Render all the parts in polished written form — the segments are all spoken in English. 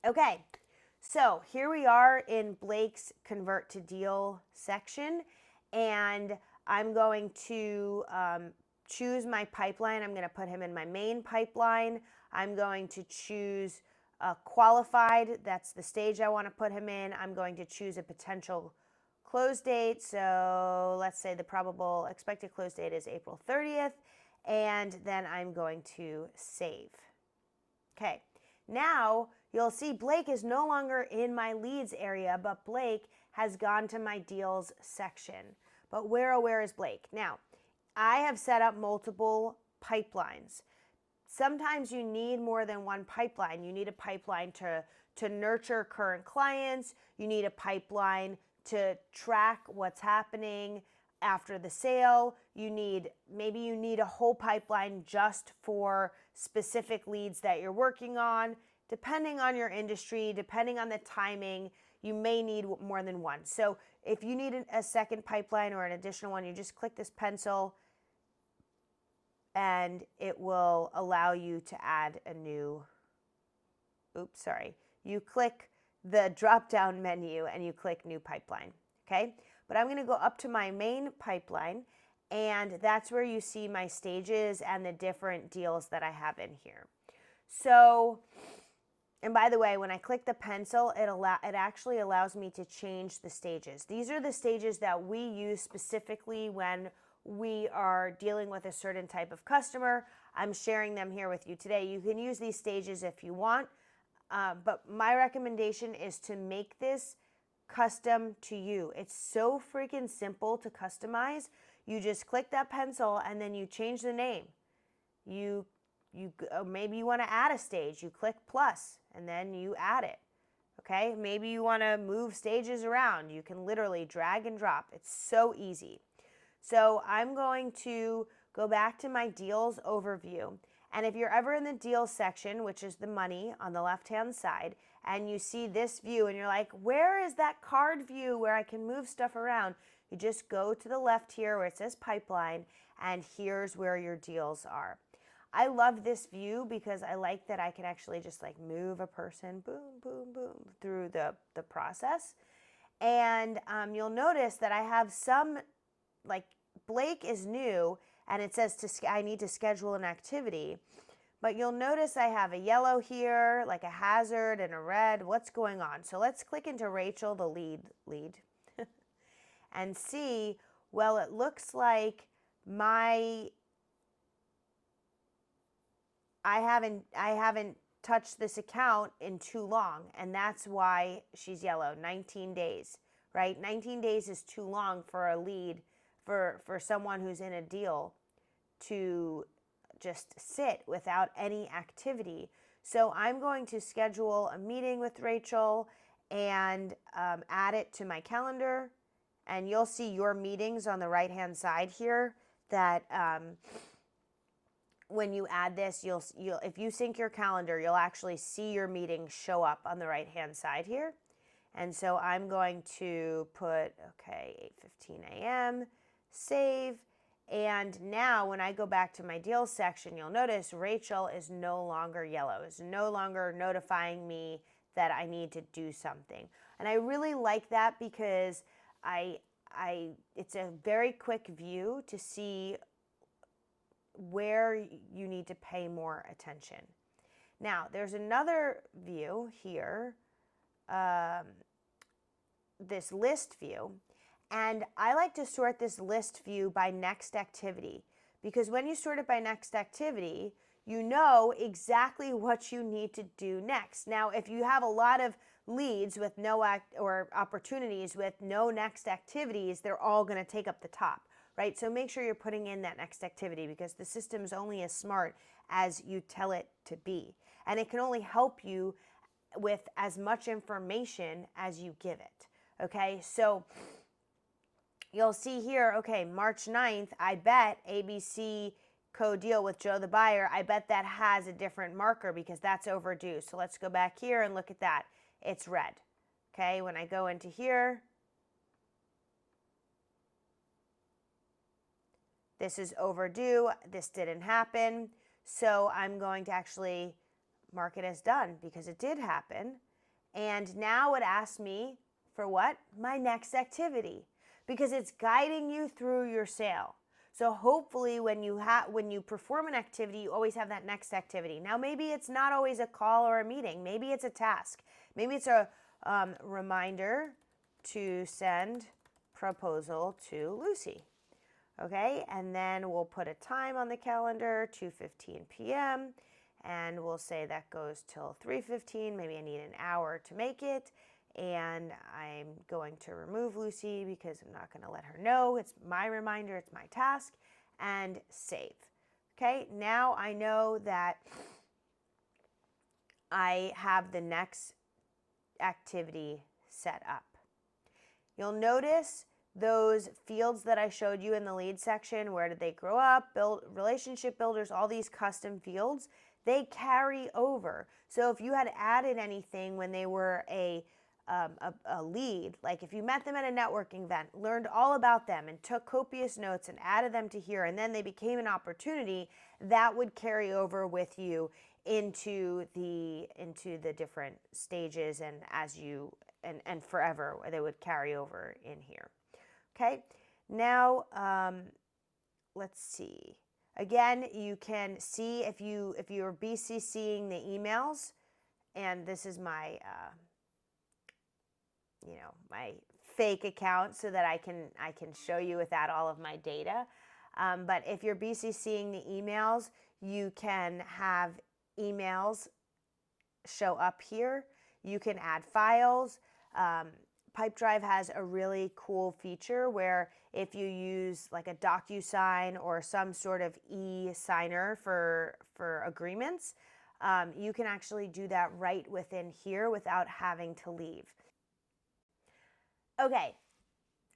Okay, so here we are in Blake's Convert to Deal section, and I'm going to choose my pipeline. I'm going to put him in my main pipeline. I'm going to choose qualified. That's the stage I want to put him in. I'm going to choose a potential close date. So let's say the probable expected close date is April 30th, and then I'm going to save. Okay, now you'll see Blake is no longer in my leads area, but Blake has gone to my deals section. But where is Blake? Now, I have set up multiple pipelines. Sometimes you need more than one pipeline. You need a pipeline to nurture current clients. You need a pipeline to track what's happening after the sale. Maybe you need a whole pipeline just for specific leads that you're working on. Depending on your industry, depending on the timing, you may need more than one. So if you need a second pipeline or an additional one, you just click this pencil and it will allow you to add a new, you click the drop-down menu and you click new pipeline, okay? But I'm gonna go up to my main pipeline, and that's where you see my stages and the different deals that I have in here. So, and by the way, when I click the pencil, it actually allows me to change the stages. These are the stages that we use specifically when we are dealing with a certain type of customer. I'm sharing them here with you today. You can use these stages if you want, but my recommendation is to make this custom to you. It's so freaking simple to customize. You just click that pencil and then you change the name. Maybe you want to add a stage. You click plus and then you add it. Okay, maybe you want to move stages around. You can literally drag and drop. It's so easy. So I'm going to go back to my deals overview. And if you're ever in the deals section, which is the money on the left-hand side, and you see this view and you're like, where is that card view where I can move stuff around? You just go to the left here where it says pipeline, and here's where your deals are. I love this view because I like that I can actually just like move a person, boom, boom, boom, through the process. And you'll notice that I have some, like Blake is new, and it says I need to schedule an activity. But you'll notice I have a yellow here, like a hazard, and a red. What's going on? So let's click into Rachel, the lead, and see, well, it looks like I haven't touched this account in too long, and that's why she's yellow. 19 days, right? 19 days is too long for a lead, for someone who's in a deal to just sit without any activity. So I'm going to schedule a meeting with Rachel and add it to my calendar. And you'll see your meetings on the right-hand side here that when you add this, you'll if you sync your calendar, you'll actually see your meetings show up on the right-hand side here. And so I'm going to put, okay, 8:15 a.m., save. And now when I go back to my deals section, you'll notice Rachel is no longer yellow, is no longer notifying me that I need to do something. And I really like that because it's a very quick view to see where you need to pay more attention. Now, there's another view here, this list view. And I like to sort this list view by next activity, because when you sort it by next activity, you know exactly what you need to do next. Now, if you have a lot of leads with or opportunities with no next activities, they're all going to take up the top, right? So make sure you're putting in that next activity, because the system's only as smart as you tell it to be. And it can only help you with as much information as you give it, okay? So you'll see here, okay, March 9th, I bet ABC code deal with Joe the buyer, I bet that has a different marker because that's overdue. So let's go back here and look at that. It's red. Okay, when I go into here, this is overdue. This didn't happen. So I'm going to actually mark it as done because it did happen. And now it asks me for what? My next activity, because it's guiding you through your sale. So hopefully when you perform an activity, you always have that next activity. Now maybe it's not always a call or a meeting. Maybe it's a task. Maybe it's a reminder to send proposal to Lucy. Okay, and then we'll put a time on the calendar, 2:15 p.m., and we'll say that goes till 3:15. Maybe I need an hour to make it, and I'm going to remove Lucy because I'm not going to let her know. It's my reminder, it's my task, and save. Okay, now I know that I have the next activity set up. You'll notice those fields that I showed you in the lead section, where did they grow up, relationship builders, all these custom fields, they carry over. So if you had added anything when they were a lead, like if you met them at a networking event, learned all about them and took copious notes and added them to here, and then they became an opportunity, that would carry over with you into the different stages, and as you and forever they would carry over in here. Okay, now let's see. Again, you can see if you're BCCing the emails, and this is my my fake account so that I can show you without all of my data. But if you're BCCing the emails, you can have emails show up here. You can add files. Pipedrive has a really cool feature where if you use like a DocuSign or some sort of e-signer for agreements, you can actually do that right within here without having to leave. Okay,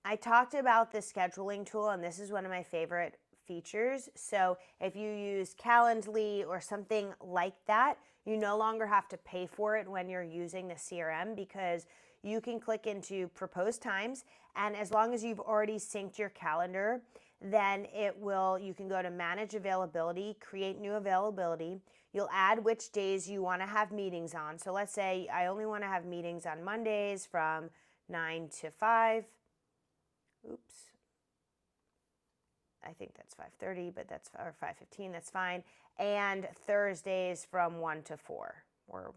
I talked about the scheduling tool, and this is one of my favorite features. So if you use Calendly or something like that, you no longer have to pay for it when you're using the CRM, because you can click into proposed times, and as long as you've already synced your calendar, then you can go to manage availability, create new availability. You'll add which days you want to have meetings on. So let's say I only want to have meetings on Mondays from 9 to 5. Oops. I think that's 5:30, but that's, or 5:15, that's fine. And Thursdays from 1 to 4. Or,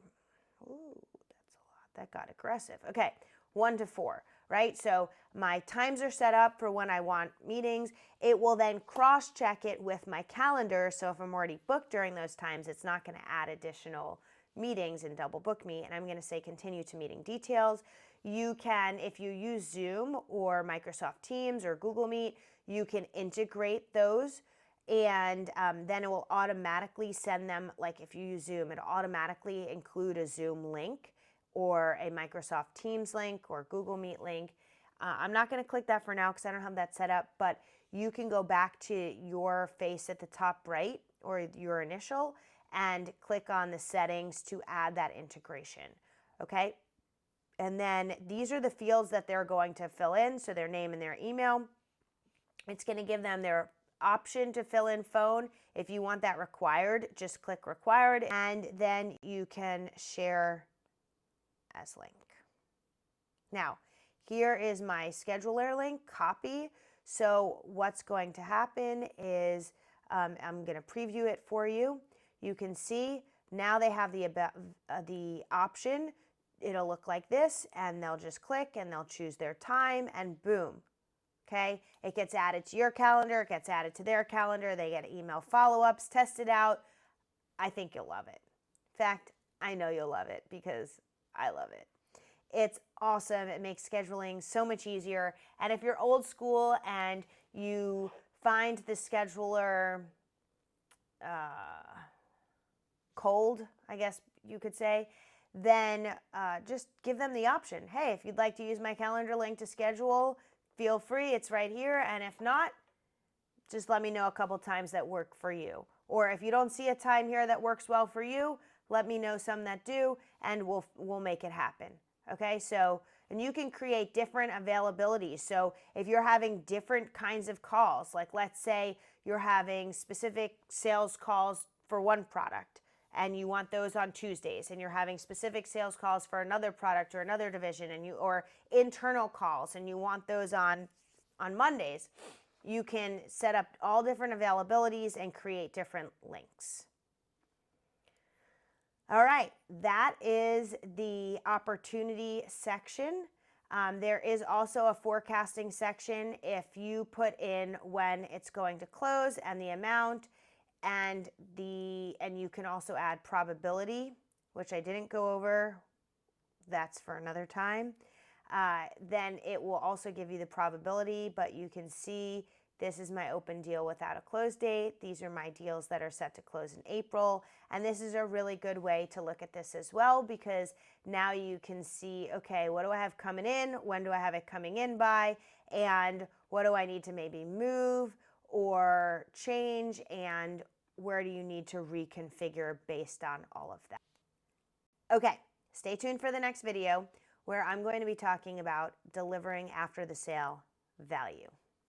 ooh, that's a lot. That got aggressive. Okay, 1 to 4, right? So my times are set up for when I want meetings. It will then cross-check it with my calendar. So if I'm already booked during those times, it's not going to add additional meetings and double book me. And I'm going to say continue to meeting details. You can, if you use Zoom or Microsoft Teams or Google Meet, you can integrate those, and then it will automatically send them, like if you use Zoom, it'll automatically include a Zoom link or a Microsoft Teams link or Google Meet link. I'm not going to click that for now because I don't have that set up, but you can go back to your face at the top right or your initial and click on the settings to add that integration, okay? And then these are the fields that they're going to fill in, so their name and their email. It's going to give them their option to fill in phone. If you want that required, just click required, and then you can share as link. Now, here is my scheduler link, copy. So what's going to happen is I'm going to preview it for you. You can see now they have the option. It'll look like this, and they'll just click and they'll choose their time, and boom. Okay, it gets added to your calendar, it gets added to their calendar, they get email follow-ups, test it out. I think you'll love it. In fact, I know you'll love it because I love it. It's awesome. It makes scheduling so much easier. And if you're old school and you find the scheduler cold, I guess you could say, then just give them the option. Hey, if you'd like to use my calendar link to schedule, feel free, it's right here. And if not, just let me know a couple times that work for you. Or if you don't see a time here that works well for you, let me know some that do, and we'll make it happen. Okay, so, and you can create different availabilities. So if you're having different kinds of calls, like let's say you're having specific sales calls for one product, and you want those on Tuesdays, and you're having specific sales calls for another product or another division, and or internal calls, and you want those on Mondays, you can set up all different availabilities and create different links. All right, that is the opportunity section. There is also a forecasting section if you put in when it's going to close and the amount, and you can also add probability, which I didn't go over. That's for another time. Then it will also give you the probability, but you can see this is my open deal without a close date. These are my deals that are set to close in April. And this is a really good way to look at this as well, because now you can see, okay, what do I have coming in? When do I have it coming in by? And what do I need to maybe move or change? And where do you need to reconfigure based on all of that? Okay, stay tuned for the next video, where I'm going to be talking about delivering after the sale value.